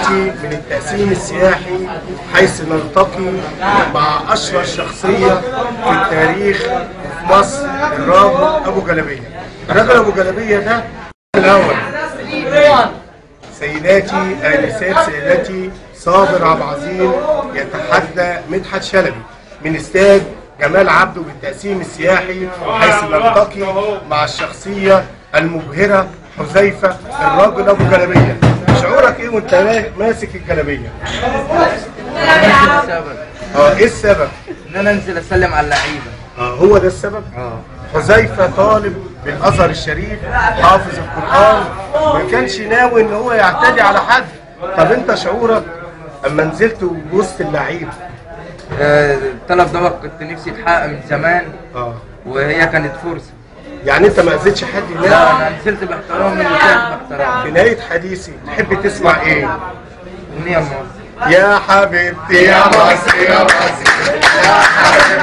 سيداتي من التقسيم السياحي، حيث نلتقي مع أشهر شخصية في التاريخ في مصر، الراجل أبو جلابية. الراجل أبو جلابية ده الأول. سيداتي آنسات سيداتي، صابر عبد العظيم يتحدى مدحت شلبي من استاد جمال عبده بالتقسيم السياحي، حيث نلتقي مع الشخصية المبهرة حذيفة الراجل أبو جلابية. شعورك إيه وأنت ماسك الجلابية؟ ايه السبب؟ ان انا انزل اسلم على اللعيبه. هو ده السبب؟ حذيفة طالب بالازهر الشريف، حافظ القرآن، ما كانش ناوي ان هو يعتدي على حد. طب انت شعورك اما نزلت وسط اللعيبه؟ الطلب ده كنت نفسي يتحقق من زمان. وهي كانت فرصه. يعني انت ما اذيتش حد هناك؟ لا، انا نزلت باحترام ونزلت باحترام. في نهايه حديثي تحب تسمع ايه؟ أغنية مصر. يا حبيبتي يا مصر يا مصر يا حبيبتي